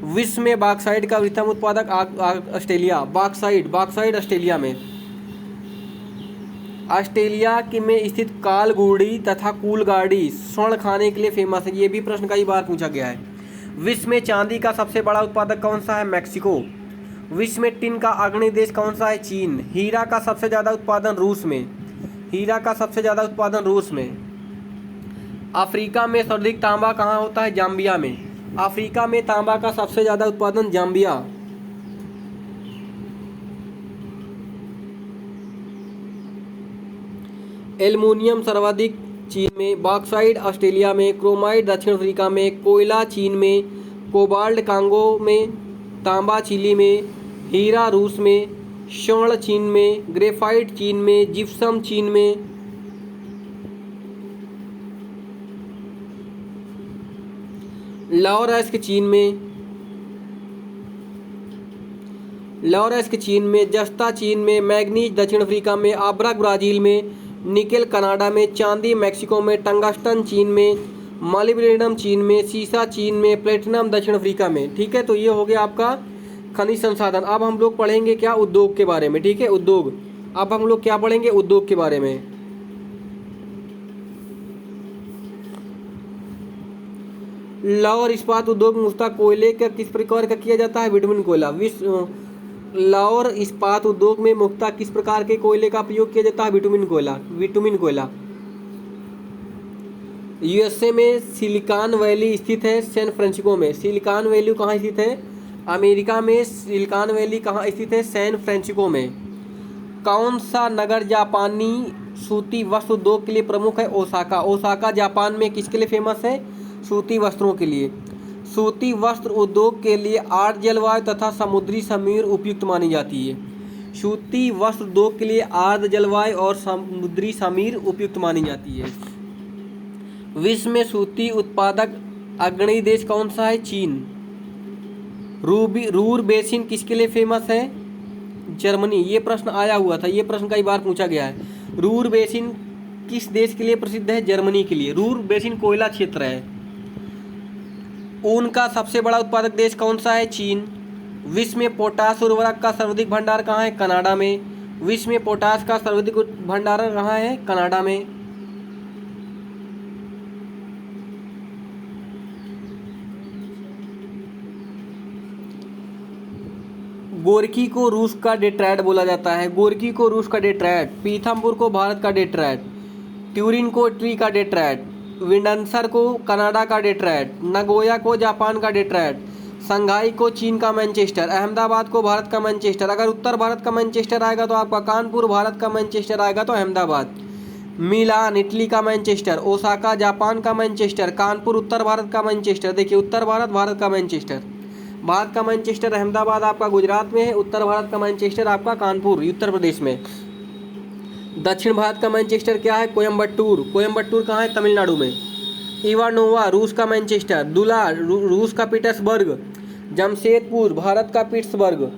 विश्व में बॉक्साइट का वृहत्तम उत्पादक ऑस्ट्रेलिया। बॉक्साइट ऑस्ट्रेलिया में। ऑस्ट्रेलिया में स्थित कालगुडी तथा कूलगाड़ी स्वर्ण खाने के लिए फेमस है। ये भी प्रश्न कई बार पूछा गया है। विश्व में चांदी का सबसे बड़ा उत्पादक कौन सा है? मैक्सिको। विश्व में टिन का अग्रणी देश कौन सा है? चीन। हीरा का सबसे ज़्यादा उत्पादन रूस में। अफ्रीका में सर्वाधिक तांबा कहाँ होता है? जाम्बिया में। अफ्रीका में तांबा का सबसे ज़्यादा उत्पादन जाम्बिया। एल्युमिनियम सर्वाधिक चीन में, बॉक्साइट ऑस्ट्रेलिया में, क्रोमाइट दक्षिण अफ्रीका में, कोयला चीन में, कोबाल्ट कांगो में, तांबा चिली में, हीरा रूस में, स्वर्ण चीन में, ग्रेफाइट चीन में, जिप्सम चीन में, लाहौर अयस्क चीन में, जस्ता चीन में, मैग्नीज दक्षिण अफ्रीका में, आब्रक ब्राज़ील में, निकेल कनाडा में, चांदी मैक्सिको में, टंगस्टन चीन में, मॉलिब्डेनम चीन में, सीसा चीन में, प्लेटिनम दक्षिण अफ्रीका में। ठीक है, तो ये हो गया आपका खनिज संसाधन। अब हम लोग पढ़ेंगे क्या, उद्योग के बारे में। ठीक है, उद्योग। अब हम लोग क्या पढ़ेंगे, उद्योग के बारे में। लाहौर इस्पात उद्योग मुख्यतः कोयले का किस प्रकार का किया जाता है, बिटुमिन कोयला। लाहौर इस्पात उद्योग में मुख्यतः किस प्रकार के कोयले का प्रयोग किया जाता है, बिटुमिन कोयला। यूएसए में सिलिकॉन वैली स्थित है, सैन फ्रांसिस्को में। सिलिकॉन वैली कहाँ स्थित है, अमेरिका में। सिलिकॉन वैली कहाँ स्थित है, सैन फ्रांसिस्को में। कौन सा नगर जापानी सूती वस्त्र उद्योग के लिए प्रमुख है, ओसाका। ओसाका जापान में किसके लिए फेमस है, सूती वस्त्रों के लिए। सूती वस्त्र उद्योग के लिए आर्द्र जलवायु तथा समुद्री समीर उपयुक्त मानी जाती है। सूती वस्त्र उद्योग के लिए आर्द्र जलवायु और समुद्री समीर उपयुक्त मानी जाती है। विश्व में सूती उत्पादक अग्रणी देश कौन सा है, चीन। रूर बेसिन किसके लिए फेमस है, जर्मनी। ये प्रश्न आया हुआ था, ये प्रश्न कई बार पूछा गया है। रूर बेसिन किस देश के लिए प्रसिद्ध है, जर्मनी के लिए। रूर बेसिन कोयला क्षेत्र है। ऊन का सबसे बड़ा उत्पादक देश कौन सा है, चीन। विश्व में पोटास उर्वरक का सर्वाधिक भंडार कहाँ है, कनाडा में। विश्व में पोटास का सर्वाधिक भंडारण कहाँ है, कनाडा में। गोरकी को रूस का डेट्राइट बोला जाता है, गोरकी को रूस का डेट्राइट। पीथमपुर को भारत का डेट्राइट, ट्यूरिन को इटली का डेट्राइट, विंडसर को कनाडा का डेट्राइट, नगोया को जापान का डेट्राइट, संघाई को चीन का मैनचेस्टर, अहमदाबाद को भारत का मैनचेस्टर। अगर उत्तर भारत का मैनचेस्टर आएगा तो आपका कानपुर, भारत का मैनचेस्टर आएगा तो अहमदाबाद। मिलान इटली का मैनचेस्टर, ओसाका जापान का मैनचेस्टर, कानपुर उत्तर भारत का मैनचेस्टर। देखिए, उत्तर भारत भारत का मैनचेस्टर, भारत का मैनचेस्टर अहमदाबाद आपका गुजरात में है, उत्तर भारत का मैनचेस्टर आपका कानपुर उत्तर प्रदेश में। दक्षिण भारत का मैनचेस्टर क्या है, कोयम्बटूर। कोयम्बटूर कहाँ है, तमिलनाडु में। इवानोवा रूस का मैनचेस्टर, दुला रूस का पीटर्सबर्ग, जमशेदपुर भारत का पिट्सबर्ग,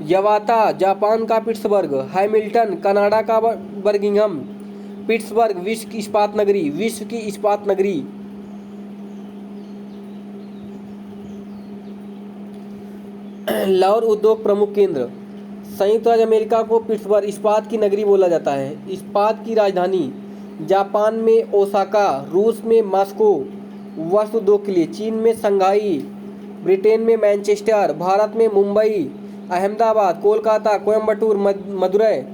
यवाता जापान का पिट्सबर्ग, हैमिल्टन कनाडा का बर्मिंघम, पिट्सबर्ग विश्व की इस्पात नगरी। लाहौर उद्योग प्रमुख केंद्र, संयुक्त राज्य अमेरिका को पिट्सबर्ग इस्पात की नगरी बोला जाता है। इस्पात की राजधानी, जापान में ओसाका, रूस में मॉस्को वस्त्र उद्योग के लिए, चीन में शंघाई, ब्रिटेन में मैनचेस्टर, भारत में मुंबई, अहमदाबाद, कोलकाता, कोयम्बटूर, मदुरै।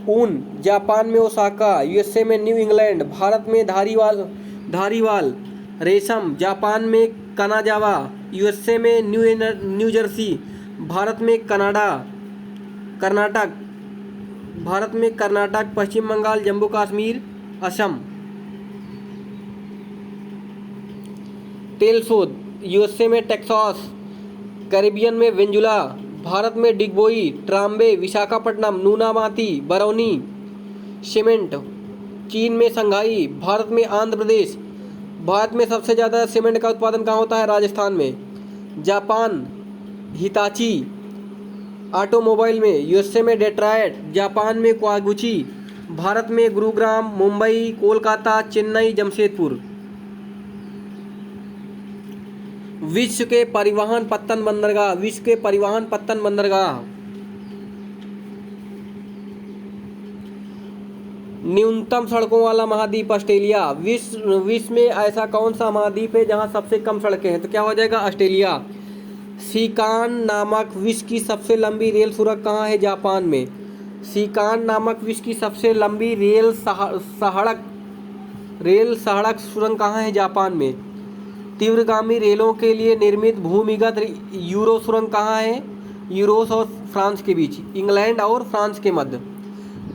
ऊन, जापान में ओसाका, यूएसए में न्यू इंग्लैंड, भारत में धारीवाल। रेशम, जापान में कनाजावा, यूएसए में न्यू जर्सी, भारत में कर्नाटक, पश्चिम बंगाल, जम्मू कश्मीर, असम। तेल शोध, यूएसए में टेक्सास, कैरिबियन में वेंजुला, भारत में डिगबोई, ट्राम्बे, विशाखापट्टनम, नूनामाती, बरौनी। सीमेंट, चीन में शंघाई, भारत में आंध्र प्रदेश। भारत में सबसे ज़्यादा सीमेंट का उत्पादन कहाँ होता है, राजस्थान में। जापान हिताची ऑटोमोबाइल में, यूएसए में डेट्रॉयट, जापान में कावागुची, भारत में गुरुग्राम, मुंबई, कोलकाता, चेन्नई, जमशेदपुर। विश्व के परिवहन पत्तन बंदरगाह, न्यूनतम सड़कों वाला महाद्वीप ऑस्ट्रेलिया। विश्व में ऐसा कौन सा महाद्वीप है जहां सबसे कम सड़कें हैं, तो क्या हो जाएगा, ऑस्ट्रेलिया। सीकान नामक विश्व की सबसे लंबी रेल सुरंग कहाँ है, जापान में। सीकान नामक विश्व की सबसे लंबी रेल सड़क सुरंग कहाँ है, जापान में। तीव्रगामी रेलों के लिए निर्मित भूमिगत यूरो सुरंग कहाँ है, यूरोस और फ्रांस के बीच, इंग्लैंड और फ्रांस के मध्य।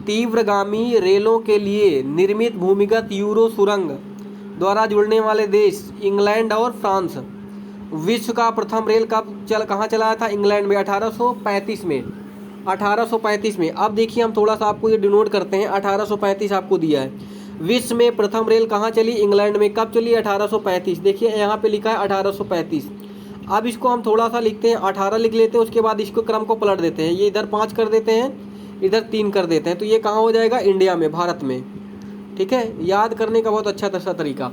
तीव्रगामी रेलों के लिए निर्मित भूमिगत यूरो सुरंग द्वारा जुड़ने वाले देश इंग्लैंड और फ्रांस। विश्व का प्रथम रेल कहाँ चलाया था, इंग्लैंड में, 1835 में। अब देखिए हम थोड़ा सा आपको ये डिनोट करते हैं, 1835 आपको दिया है। विश्व में प्रथम रेल कहाँ चली? इंग्लैंड में। कब चली? 1835। देखिए यहाँ पे लिखा है 1835। अब इसको हम थोड़ा सा लिखते हैं, 18 लिख लेते हैं, उसके बाद इसको क्रम को पलट देते हैं, ये इधर 5 कर देते हैं, इधर 3 कर देते हैं, तो ये कहाँ हो जाएगा? इंडिया में, भारत में। ठीक है, याद करने का बहुत अच्छा तरीका।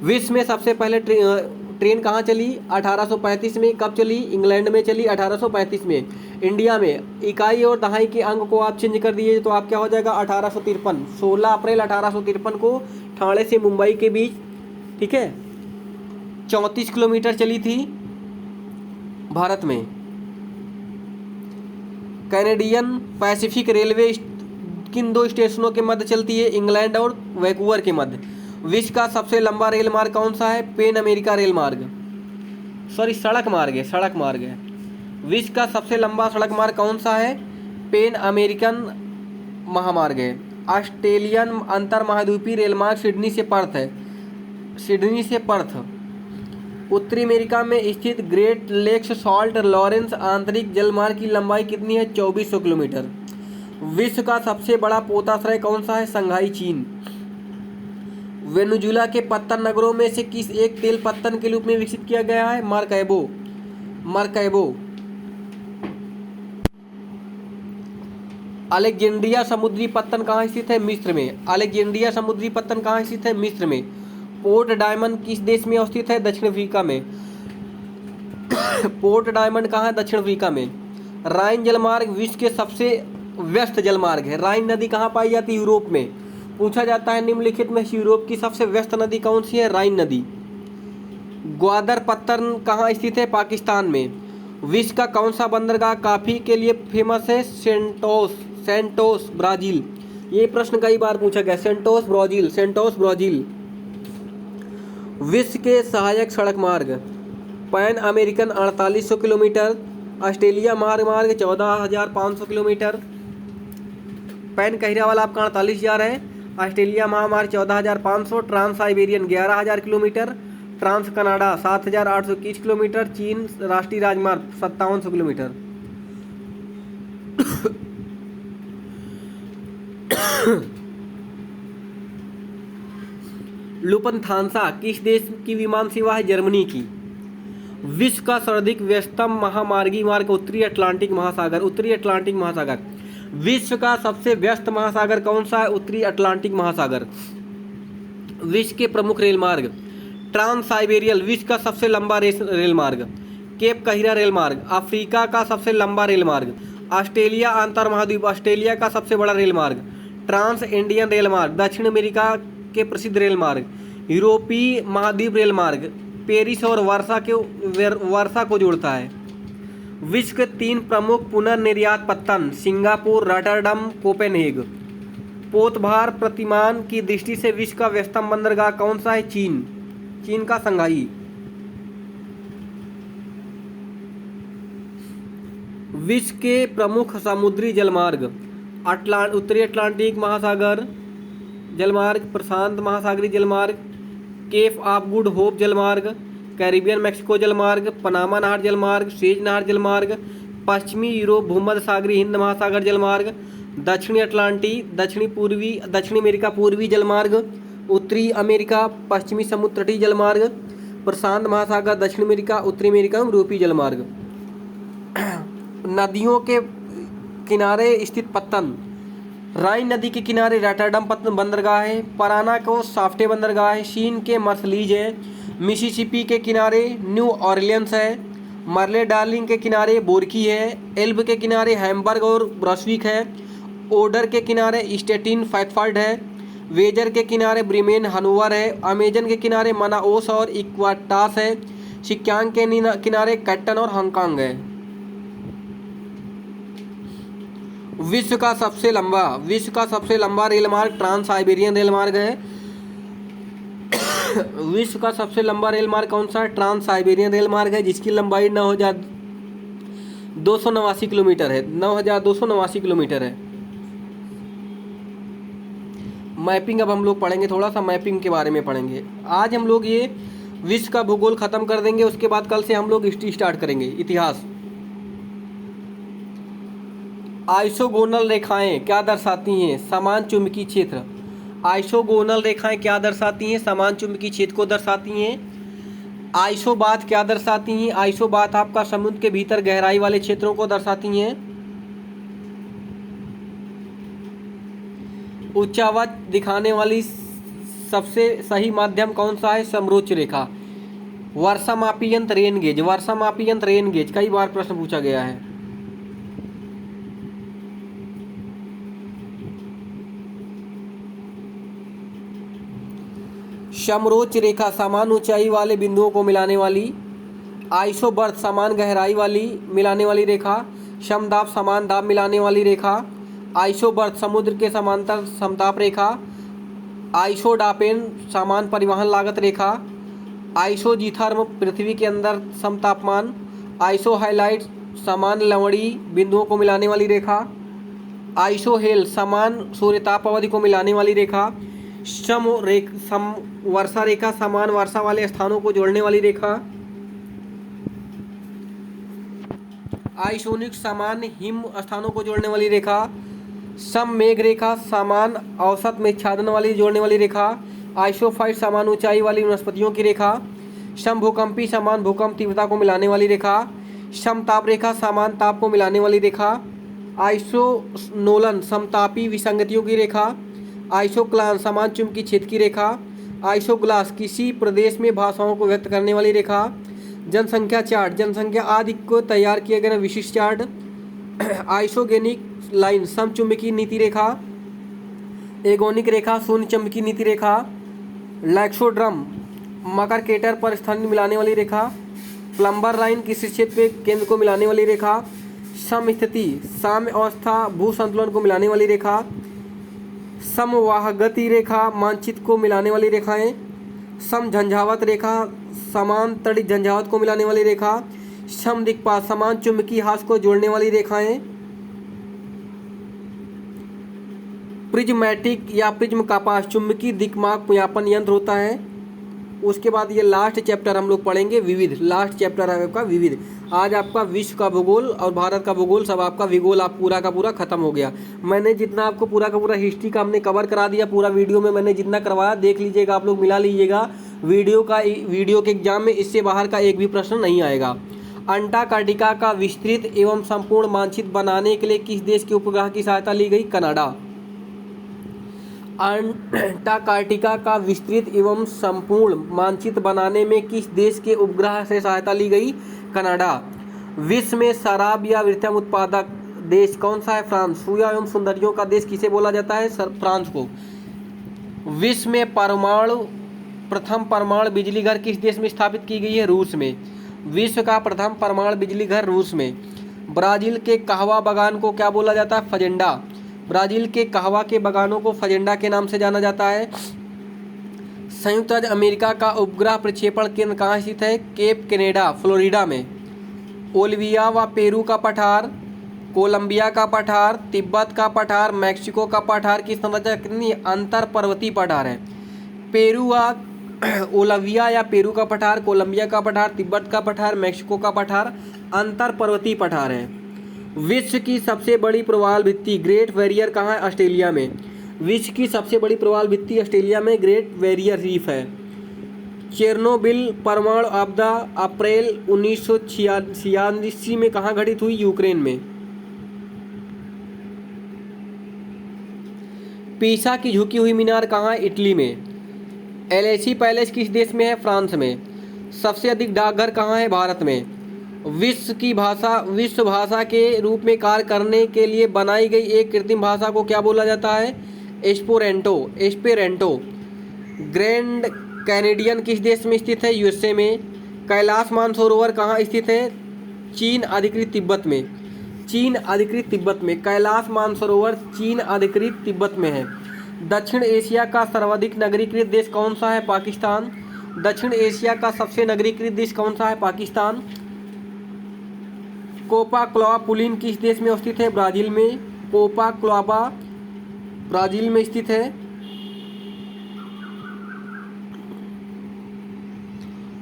विश्व में सबसे पहले ट्रेन कहाँ चली? 1835 में। कब चली? इंग्लैंड में चली 1835 में। इंडिया में इकाई और दहाई के अंक को आप चेंज कर दिए तो आप क्या हो जाएगा? 1853। 16 अप्रैल 1853 को ठाणे से मुंबई के बीच, ठीक है, 34 किलोमीटर चली थी भारत में। कैनेडियन पैसिफिक रेलवे किन 2 स्टेशनों के मध्य चलती है? इंग्लैंड और वैंकूवर के मध्य। विश्व का सबसे लंबा रेल मार्ग कौन सा है? पेन अमेरिका रेल मार्ग, सॉरी सड़क मार्ग है, सड़क मार्ग है। विश्व का सबसे लंबा सड़क मार्ग कौन सा है? पेन अमेरिकन महामार्ग है। ऑस्ट्रेलियन अंतर महाद्वीपीय रेल मार्ग सिडनी से पर्थ है, सिडनी से पर्थ। उत्तरी अमेरिका में स्थित ग्रेट लेक्स सॉल्ट लॉरेंस आंतरिक जलमार्ग की लंबाई कितनी है? 2400 किलोमीटर। विश्व का सबसे बड़ा पोताश्रय कौन सा है? संघाई, चीन। वेनेजुएला के पत्तन नगरों में से किस एक तेल पत्तन के रूप में विकसित किया गया है? मार्कैबो, मार्कैबो। अलेक्जेंड्रिया समुद्री पत्तन कहाँ स्थित है? मिस्र में। अलेक्जेंड्रिया समुद्री पत्तन कहाँ स्थित है? मिस्र में। पोर्ट डायमंड किस देश में अवस्थित है? दक्षिण अफ्रीका में। पोर्ट डायमंड कहाँ है? दक्षिण अफ्रीका में। राइन जलमार्ग विश्व के सबसे व्यस्त जलमार्ग है। राइन नदी कहाँ पाई जाती है? यूरोप में। पूछा जाता है निम्नलिखित में यूरोप की सबसे व्यस्त नदी कौन सी है? राइन नदी। ग्वादर पत्तन कहाँ स्थित है? पाकिस्तान में। विश्व का कौन सा बंदरगाह कॉफी के लिए फेमस है? Santos, Santos Brazil. ये प्रश्न कई बार पूछा गया, सेंटोस ब्राजील, सेंटोस ब्राजील। विश्व के सहायक सड़क मार्ग पैन अमेरिकन 4800 किलोमीटर, ऑस्ट्रेलिया महामार्ग 14,500 किलोमीटर। पैन कहिरा वाला आपका 48,000 है, ऑस्ट्रेलिया महामार्ग 14,500, trans Siberian 11,000 kilometre, trans Canada 7,821 kilometre, चीन राष्ट्रीय राजमार्ग 5700 किलोमीटर। लुफ्थांसा किस देश की विमान सेवा है? जर्मनी की। विश्व का सर्वाधिक व्यस्तम महामार्गी मार्ग उत्तरी अटलांटिक महासागर, उत्तरी अटलांटिक महासागर। विश्व का सबसे व्यस्त महासागर कौन सा है? उत्तरी अटलांटिक महासागर। विश्व के प्रमुख रेल मार्ग ट्रांस साइबेरियल विश्व का सबसे लंबा रेल मार्ग, केप कहिरा रेल मार्ग अफ्रीका का सबसे लंबा रेल मार्ग, ऑस्ट्रेलिया अंतर महाद्वीप ऑस्ट्रेलिया का सबसे बड़ा रेल मार्ग, ट्रांस इंडियन रेल मार्ग दक्षिण अमेरिका के प्रसिद्ध रेल मार्ग, यूरोपीय महाद्वीप रेल मार्ग पेरिस और वर्षा को जोड़ता है। विश्व के 3 प्रमुख पुनर्निर्यात पत्तन सिंगापुर, रॉटरडम, कोपेनहेग। पोतभार प्रतिमान की दृष्टि से विश्व का व्यस्तम बंदरगाह कौन सा है? चीन, चीन का संघाई। विश्व के प्रमुख समुद्री जलमार्ग उत्तरी अटलांटिक महासागर जलमार्ग, प्रशांत महासागरीय जलमार्ग, केप ऑफ गुड होप जलमार्ग, कैरिबियन मैक्सिको जलमार्ग, पनामा नहर जलमार्ग, सुएज नहर जलमार्ग, पश्चिमी यूरोप भूमध्य सागरीय हिंद महासागर जलमार्ग, दक्षिणी अटलांटिक दक्षिणी अमेरिका पूर्वी जलमार्ग, उत्तरी अमेरिका पश्चिमी समुद्र तटीय जलमार्ग, प्रशांत महासागर दक्षिण अमेरिका, उत्तरी अमेरिका यूरोपीय जलमार्ग। नदियों के किनारे स्थित पत्तन राइन नदी के किनारे रॉटरडम बंदरगाह है, पराना को साफ्टे बंदरगाह है, शीन के मर्सलीज है, मिसिसिपी के किनारे न्यू ऑरलियंस है, मर्ले डार्लिंग के किनारे बोरकी है, एल्ब के किनारे हैम्बर्ग और ब्रस्विक है, ओडर के किनारे स्टेटिन फैटफर्ड है, वेजर के किनारे ब्रीमेन हनोवर है, अमेजन के किनारे मनाओस और इक्वाटास है, शिक्यांग के किनारे कैटन और हांगकांग है। विश्व का सबसे लंबा रेल मार्ग ट्रांस साइबेरियन रेल मार्ग है। विश्व का सबसे लंबा रेल मार्ग कौन सा है? ट्रांस साइबेरियन रेल मार्ग है, जिसकी लंबाई 9,289 किलोमीटर है, 9,289 किलोमीटर है। मैपिंग अब हम लोग पढ़ेंगे, थोड़ा सा मैपिंग के बारे में पढ़ेंगे। आज हम लोग ये विश्व का भूगोल खत्म कर देंगे, उसके बाद कल से हम लोग हिस्ट्री स्टार्ट करेंगे, इतिहास। आइसोगोनल रेखाएं क्या दर्शाती हैं? समान चुंबकीय क्षेत्र। आइसोगोनल रेखाएं क्या दर्शाती हैं? समान चुंबकीय क्षेत्र को दर्शाती हैं। आइसोबात क्या दर्शाती हैं? आइसोबात आपका समुद्र के भीतर गहराई वाले क्षेत्रों को दर्शाती हैं। उच्चावच दिखाने वाली सबसे सही माध्यम कौन सा है? समोच्च रेखा। वर्षामापी यंत्र रेन गेज, वर्षामापी यंत्र रेन गेज कई बार प्रश्न पूछा गया है। समोच्च रेखा समान ऊंचाई वाले बिंदुओं को मिलाने वाली। आइसोबर्थ समान गहराई वाली मिलाने वाली रेखा। समदाब समान दाब मिलाने वाली रेखा। आइसोबर्थ समुद्र के समांतर समताप रेखा। आइसोडापेन समान परिवहन लागत रेखा। आइसोजीथर्म पृथ्वी के अंदर समतापमान। आइसोहाइलाइट समान लवणी बिंदुओं को मिलाने वाली रेखा। आइसोहेल समान सूर्यताप अवधि को मिलाने वाली रेखा। वर्षा रेखा समान वर्षा वाले स्थानों को जोड़ने वाली रेखा। आइसोनिक समान हिम स्थानों को जोड़ने वाली रेखा। सम मेघ रेखा समान औसत में छादन वाली जोड़ने वाली रेखा। आइसोफाइट समान ऊंचाई वाली वनस्पतियों की रेखा। सम भूकंपी समान भूकंप तीव्रता को मिलाने वाली रेखा। समताप रेखा समान ताप को मिलाने वाली रेखा। आइसोनोलन समतापी विसंगतियों की रेखा। आइसोक्लान समान चुंबकीय क्षेत्र की रेखा। आइसोग्लास किसी प्रदेश में भाषाओं को व्यक्त करने वाली रेखा। जनसंख्या चार्ट जनसंख्या आदि को तैयार किए गए विशिष्ट चार्ट। आइसोगेनिक लाइन समचुंबकीय नीति रेखा। एगोनिक रेखा शून्य चुंबकीय नीति रेखा। लैक्सोड्रम मकरकेटर पर स्थान मिलाने वाली रेखा। प्लम्बर लाइन किसी क्षेत्र के केंद्र को मिलाने वाली रेखा। समस्थिति साम्य अवस्था भू संतुलन को मिलाने वाली रेखा। समवाहगति रेखा मानचित्र को मिलाने वाली रेखाएं। समझंझावत रेखा समान तड़ित झंझावत को मिलाने वाली रेखा। समदिक्पात समान चुंबकीय हाथ को जोड़ने वाली रेखाएं। प्रिज्मैटिक या प्रिज्म का पास चुंबकीय दिक्माक व्यापन यंत्र होता है। उसके बाद ये लास्ट चैप्टर हम लोग पढ़ेंगे विविध। लास्ट चैप्टर है आपका विविध। आज आपका विश्व का भूगोल और भारत का भूगोल सब आपका भूगोल आप पूरा का पूरा खत्म हो गया। मैंने जितना आपको पूरा का पूरा हिस्ट्री का हमने कवर करा दिया पूरा वीडियो में मैंने जितना करवाया देख लीजिएगा आप लोग मिला लीजिएगा वीडियो के एग्जाम में इससे बाहर का एक भी प्रश्न नहीं आएगा। अंटार्कटिका का विस्तृत एवं संपूर्ण मानचित्र बनाने के लिए किस देश के उपग्रह की सहायता ली गई? कनाडा। अंटार्कटिका का विस्तृत एवं संपूर्ण मानचित्र बनाने में किस देश के उपग्रह से सहायता ली गई? कनाडा। विश्व में शराब या वृक्षम उत्पादक देश कौन सा है? फ्रांस। सूर्य एवं सुंदरियों का देश किसे बोला जाता है? फ्रांस को। विश्व में प्रथम परमाणु बिजली घर किस देश में स्थापित की गई है? रूस में। विश्व का प्रथम परमाणु बिजली घर रूस में। ब्राजील के कहवा बागान को क्या बोला जाता है? फजेंडा। ब्राजील के कहवा के बागानों को फजेंडा के नाम से जाना जाता है। संयुक्त राज्य अमेरिका का उपग्रह प्रक्षेपण केंद्र कहाँ स्थित है? केप कैनेडा फ्लोरिडा में। बोलिविया व पेरू का पठार, कोलंबिया का पठार, तिब्बत का पठार, मैक्सिको का पठार की संरचना कितनी अंतर पर्वतीय पठार है? पेरू व ओलिविया या पेरू का पठार, कोलंबिया का पठार, तिब्बत का पठार, मैक्सिको का पठार अंतर पर्वतीय पठार है। विश्व की सबसे बड़ी प्रवाल भित्ति ग्रेट बैरियर कहाँ है? ऑस्ट्रेलिया में। विश्व की सबसे बड़ी प्रवाल भित्ति ऑस्ट्रेलिया में ग्रेट बैरियर रीफ है। चेरनोबिल परमाणु आपदा अप्रैल 1986 में कहाँ घटित हुई? यूक्रेन में। पीसा की झुकी हुई मीनार कहाँ है? इटली में। एलएसी पैलेस किस देश में है? फ्रांस में। सबसे अधिक डाकघर कहाँ है? भारत में। विश्व भाषा के रूप में कार्य करने के लिए बनाई गई एक कृत्रिम भाषा को क्या बोला जाता है? एस्पेरेंटो। ग्रैंड कैनेडियन किस देश में स्थित है? यूएसए में। कैलाश मानसरोवर कहाँ स्थित है? चीन अधिकृत तिब्बत में। चीन अधिकृत तिब्बत में कैलाश मानसरोवर चीन अधिकृत तिब्बत में है। दक्षिण एशिया का सर्वाधिक नगरीकृत देश कौन सा है? पाकिस्तान। दक्षिण एशिया का सबसे नगरीकृत देश कौन सा है? पाकिस्तान। कोपा क्लोआ पुलिन किस देश में स्थित है? ब्राजील में। कोपा क्लोआ ब्राजील में स्थित है।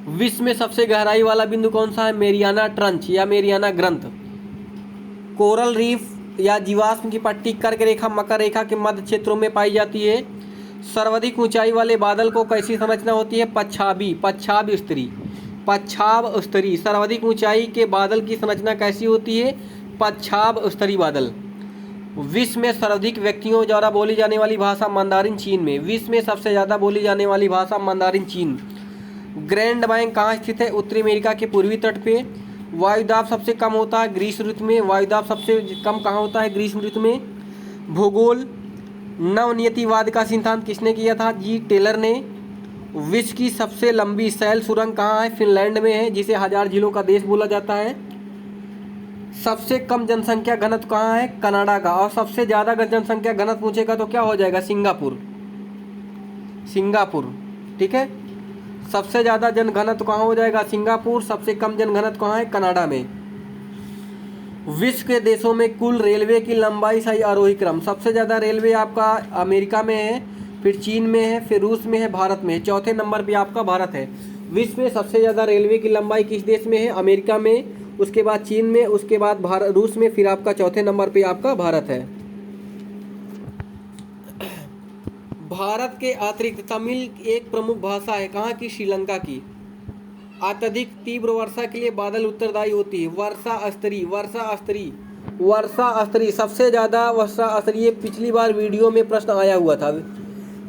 विश्व में सबसे गहराई वाला बिंदु कौन सा है? मेरियाना ट्रंच या मेरियाना ग्रंथ। कोरल रीफ या जीवाश्म की पट्टी कर्क रेखा मकर रेखा के मध्य क्षेत्रों में पाई जाती है। सर्वाधिक ऊंचाई वाले बादल को कैसी संरचना होती है? पच्छाभ स्तरी। पच्छाभ स्तरी। सर्वाधिक ऊंचाई के बादल की संरचना कैसी होती है? पच्छाभ स्तरी बादल। विश्व में सर्वाधिक व्यक्तियों द्वारा बोली जाने वाली भाषा मंदारिन चीन में। विश्व में सबसे ज़्यादा बोली जाने वाली भाषा मंदारिन चीन। ग्रैंड बैंक कहाँ स्थित है? उत्तरी अमेरिका के पूर्वी तट पे। वायुदाब सबसे कम होता है ग्रीष्म ऋतु में। वायुदाब सबसे कम कहाँ होता है? ग्रीष्म ऋतु में। भूगोल। नवनियतिवाद का सिद्धांत किसने किया था? जी टेलर ने। विश्व की सबसे लंबी सैल सुरंग कहाँ है? फिनलैंड में है, जिसे 1000 झीलों का देश बोला जाता है। सबसे कम जनसंख्या घनत्व कहाँ है? कनाडा का। और सबसे ज़्यादा अगर जनसंख्या घनत्व पूछेगा तो क्या हो जाएगा? सिंगापुर। सिंगापुर, ठीक है। सबसे ज़्यादा जन घनत्व कहाँ हो जाएगा? सिंगापुर। सबसे कम जन घनत्व कहाँ है? कनाडा में। विश्व के देशों में कुल रेलवे की लंबाई सही आरोही क्रम। सबसे ज़्यादा रेलवे आपका अमेरिका में है, फिर चीन में है, फिर रूस में है, भारत में है। चौथे नंबर पे आपका भारत है। विश्व में सबसे ज़्यादा रेलवे की लंबाई किस देश में है? अमेरिका में, उसके बाद चीन में, उसके बाद रूस में, फिर आपका चौथे नंबर पे आपका भारत है। भारत के अतिरिक्त तमिल एक प्रमुख भाषा है। कहाँ की? श्रीलंका की। अत्यधिक तीव्र वर्षा के लिए बादल उत्तरदायी होती है। वर्षा स्तरी। वर्षा स्तरी। वर्षा स्तरी। सबसे ज़्यादा वर्षा स्तरी। पिछली बार वीडियो में प्रश्न आया हुआ था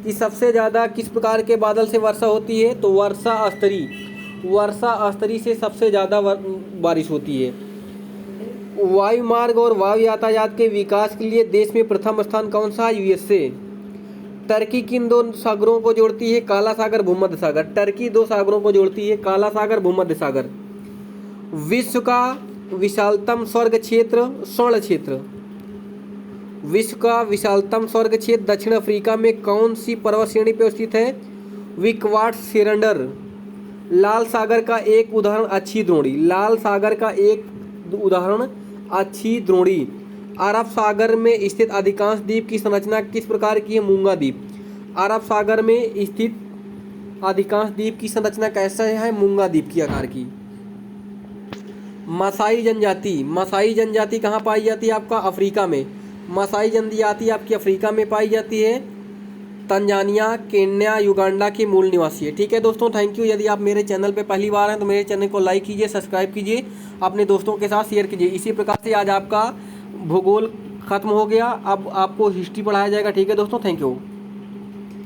कि सबसे ज़्यादा किस प्रकार के बादल से वर्षा होती है? तो वर्षा स्तरी। वर्षा स्तरी से सबसे ज़्यादा बारिश होती है। वायुमार्ग और वायु यातायात के विकास के लिए देश में प्रथम स्थान कौन सा है? यूएसए। टर्की किन दो सागरों को जोड़ती है? काला सागर, भूमध्य सागर। टर्की दो सागरों को जोड़ती है, काला सागर, भूमध्य सागर। विश्व का विशालतम स्वर्ग क्षेत्र? स्वर्ण क्षेत्र। विश्व का विशालतम स्वर्ग क्षेत्र दक्षिण अफ्रीका में कौन सी पर्वत श्रेणी पर स्थित है? विक्वाटस्बैंडर। लाल सागर का एक उदाहरण अच्छी द्रोणी। लाल सागर का एक उदाहरण अच्छी द्रोणी। अरब सागर में स्थित अधिकांश द्वीप की संरचना किस प्रकार की है? मूंगा द्वीप। अरब सागर में स्थित अधिकांश द्वीप की संरचना कैसा है? मूंगा द्वीप की आकार की। मसाई जनजाति। मसाई जनजाति कहाँ पाई जाती है? आपका अफ्रीका में। मसाई जनजाति आपकी अफ्रीका में पाई जाती है। तंजानिया, केन्या, युगांडा के मूल निवासी है। ठीक है दोस्तों, थैंक यू। यदि आप मेरे चैनल पे पहली बार हैं तो मेरे चैनल को लाइक कीजिए, सब्सक्राइब कीजिए, अपने दोस्तों के साथ शेयर कीजिए। इसी प्रकार से आज आपका भूगोल खत्म हो गया। अब आपको हिस्ट्री पढ़ाया जाएगा। ठीक है दोस्तों, थैंक यू।